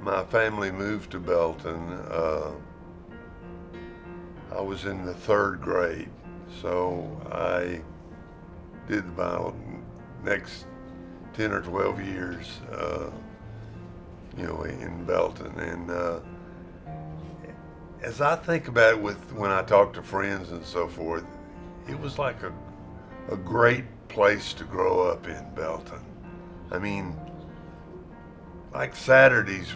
my family moved to Belton, I was in the third grade, so I did my next 10 or 12 years, in Belton. And as I think about it, when I talk to friends and so forth, it was like a great place to grow up in Belton. I mean, like Saturdays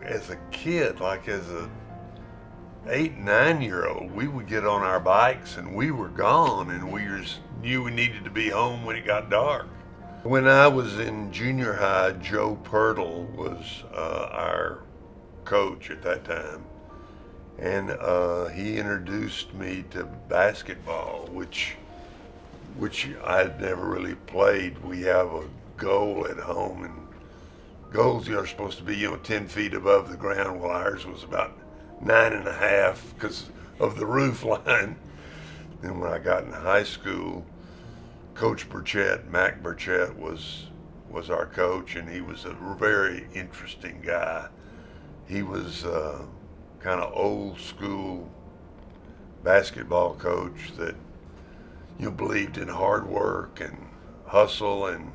as a kid, like as a 8, 9 year old, we would get on our bikes and we were gone, and we just knew we needed to be home when it got dark. When I was in junior high, Joe Pirtle was our coach at that time, and he introduced me to basketball, which I'd never really played. We have a goal at home, and goals are supposed to be 10 feet above the ground, while ours was about 9.5 because of the roof line. Then when I got in high school, Coach Mac Burchett was our coach, and he was a very interesting guy. He was kind of old school basketball coach that believed in hard work and hustle, and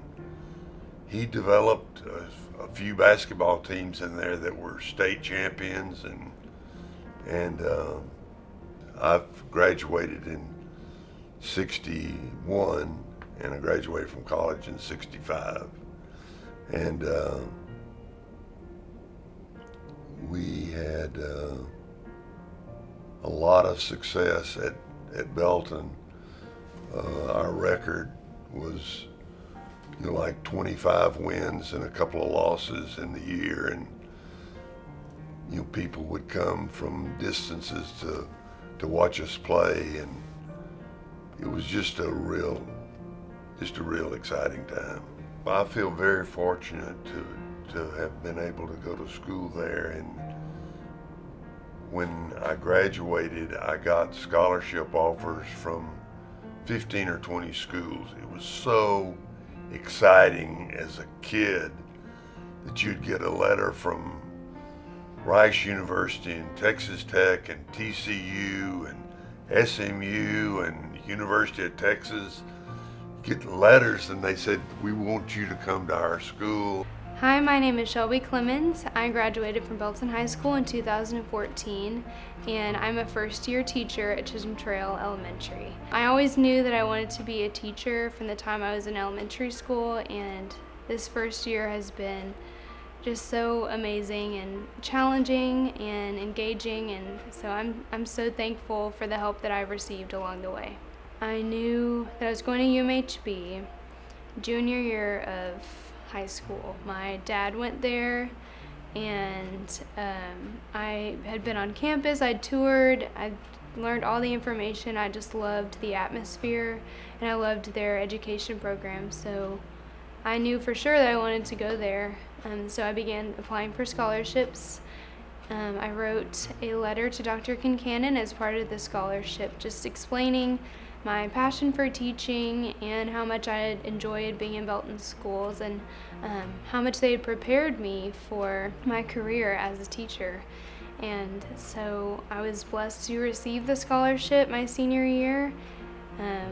he developed a few basketball teams in there that were state champions, and I've graduated in '61, and I graduated from college in '65, and we had a lot of success at Belton. Our record was like 25 wins and a couple of losses in the year, and people would come from distances to watch us play, and it was just a real exciting time. I feel very fortunate to have been able to go to school there, and when I graduated, I got scholarship offers from 15 or 20 schools. It was so exciting as a kid that you'd get a letter from Rice University and Texas Tech and TCU and SMU and University of Texas. Get letters and they said, "We want you to come to our school." Hi, my name is Shelby Clemens. I graduated from Belton High School in 2014, and I'm a first-year teacher at Chisholm Trail Elementary. I always knew that I wanted to be a teacher from the time I was in elementary school, and this first year has been just so amazing and challenging and engaging, and so I'm so thankful for the help that I've received along the way. I knew that I was going to UMHB junior year of high school. My dad went there, and I had been on campus, I toured, I learned all the information. I just loved the atmosphere, and I loved their education program, so I knew for sure that I wanted to go there. So I began applying for scholarships. I wrote a letter to Dr. Kincannon as part of the scholarship, just explaining my passion for teaching and how much I had enjoyed being in Belton schools, and how much they had prepared me for my career as a teacher. And so I was blessed to receive the scholarship my senior year,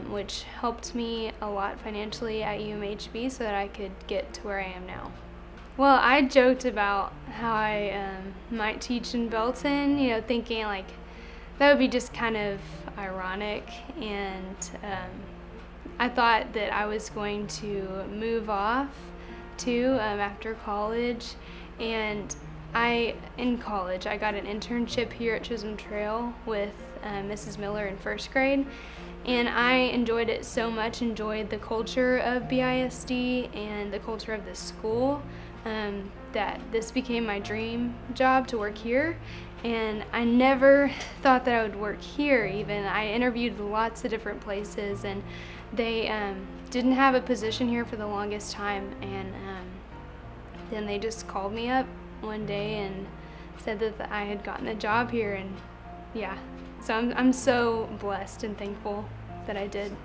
which helped me a lot financially at UMHB so that I could get to where I am now. Well, I joked about how I might teach in Belton, thinking like that would be just kind of ironic, and I thought that I was going to move off too after college, and in college I got an internship here at Chisholm Trail with Mrs. Miller in first grade, and I enjoyed it so much, enjoyed the culture of BISD and the culture of the school, that this became my dream job to work here. And I never thought that I would work here even. I interviewed lots of different places, and they didn't have a position here for the longest time, and then they just called me up one day and said that I had gotten a job here, and yeah, so I'm so blessed and thankful that I did.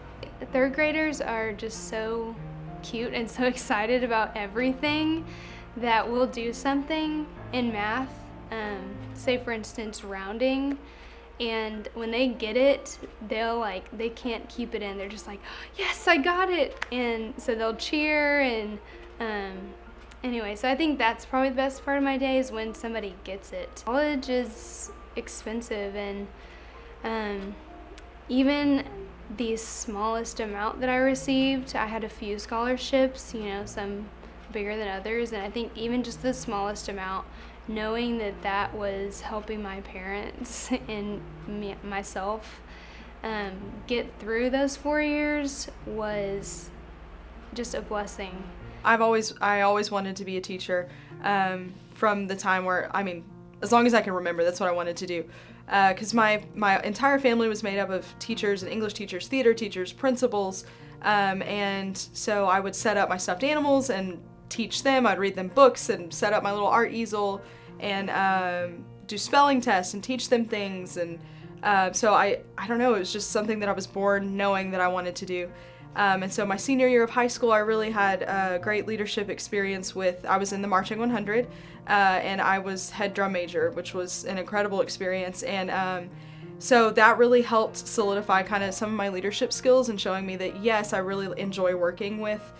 Third graders are just so cute and so excited about everything that will do something in math, say for instance rounding, and when they get it, they can't keep it in. They're just like, yes, I got it, and so they'll cheer. And anyway, so I think that's probably the best part of my day is when somebody gets it. College is expensive, and even the smallest amount that I received, I had a few scholarships, some bigger than others, and I think even just the smallest amount, knowing that that was helping my parents and myself get through those 4 years was just a blessing. I always wanted to be a teacher from the time where, as long as I can remember, that's what I wanted to do. Because my entire family was made up of teachers and English teachers, theater teachers, principals, and so I would set up my stuffed animals and teach them. I'd read them books and set up my little art easel and do spelling tests and teach them things. And so I don't know, it was just something that I was born knowing that I wanted to do. And so my senior year of high school, I really had a great leadership experience I was in the Marching 100, and I was head drum major, which was an incredible experience. And so that really helped solidify kind of some of my leadership skills and showing me that, yes, I really enjoy working with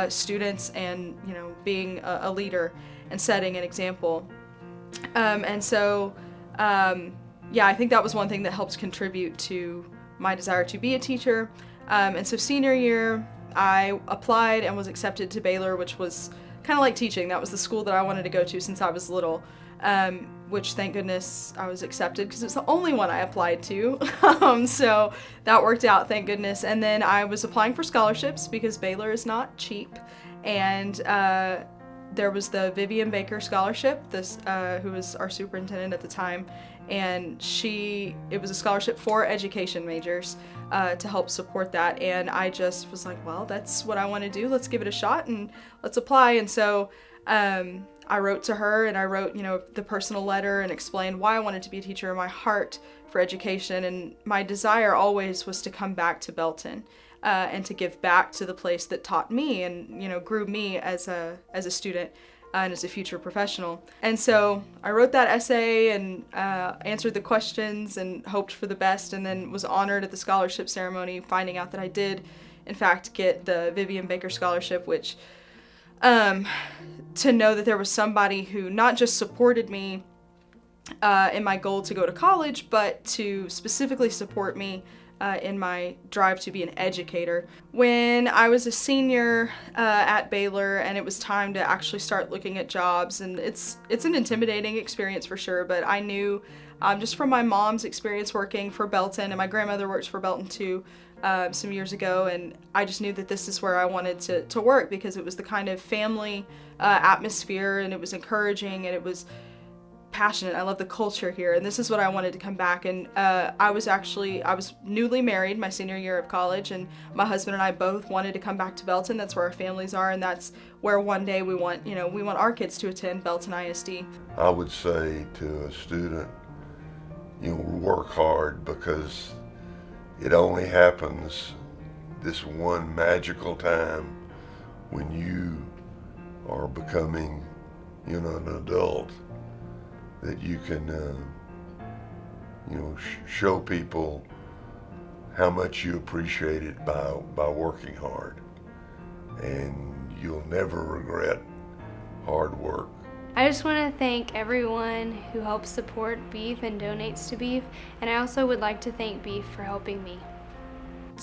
students and, being a leader and setting an example. And so, I think that was one thing that helps contribute to my desire to be a teacher. And so senior year, I applied and was accepted to Baylor, which was kind of like teaching. That was the school that I wanted to go to since I was little, which thank goodness I was accepted because it's the only one I applied to. So that worked out, thank goodness. And then I was applying for scholarships because Baylor is not cheap. And there was the Vivian Baker Scholarship, who was our superintendent at the time. And it was a scholarship for education majors to help support that. And I just was like, well, that's what I want to do. Let's give it a shot and let's apply. And so I wrote to her and I wrote, the personal letter and explained why I wanted to be a teacher and my heart for education. And my desire always was to come back to Belton and to give back to the place that taught me and, grew me as a student. And as a future professional. And so I wrote that essay and answered the questions and hoped for the best, and then was honored at the scholarship ceremony, finding out that I did, in fact, get the Vivian Baker Scholarship, which to know that there was somebody who not just supported me in my goal to go to college, but to specifically support me in my drive to be an educator. When I was a senior at Baylor and it was time to actually start looking at jobs, and it's an intimidating experience for sure, but I knew just from my mom's experience working for Belton, and my grandmother works for Belton too some years ago, and I just knew that this is where I wanted to work because it was the kind of family atmosphere, and it was encouraging, and it was passionate. I love the culture here, and this is what I wanted to come back. And I was newly married my senior year of college, and my husband and I both wanted to come back to Belton. That's where our families are, and that's where one day we want our kids to attend Belton ISD. I would say to a student, work hard, because it only happens this one magical time when you are becoming, an adult, that you can, show people how much you appreciate it by working hard. And you'll never regret hard work. I just want to thank everyone who helps support Beef and donates to Beef, and I also would like to thank Beef for helping me.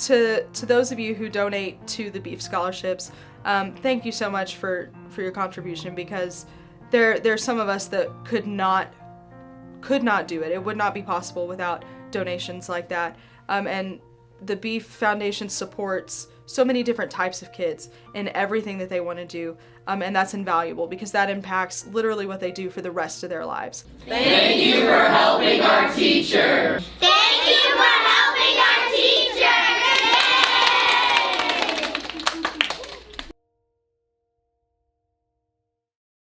To those of you who donate to the Beef scholarships, thank you so much for your contribution, because there's some of us that could not do it. It would not be possible without donations like that. And the Beef Foundation supports so many different types of kids in everything that they want to do. And that's invaluable because that impacts literally what they do for the rest of their lives. Thank you for helping our teacher. Thank you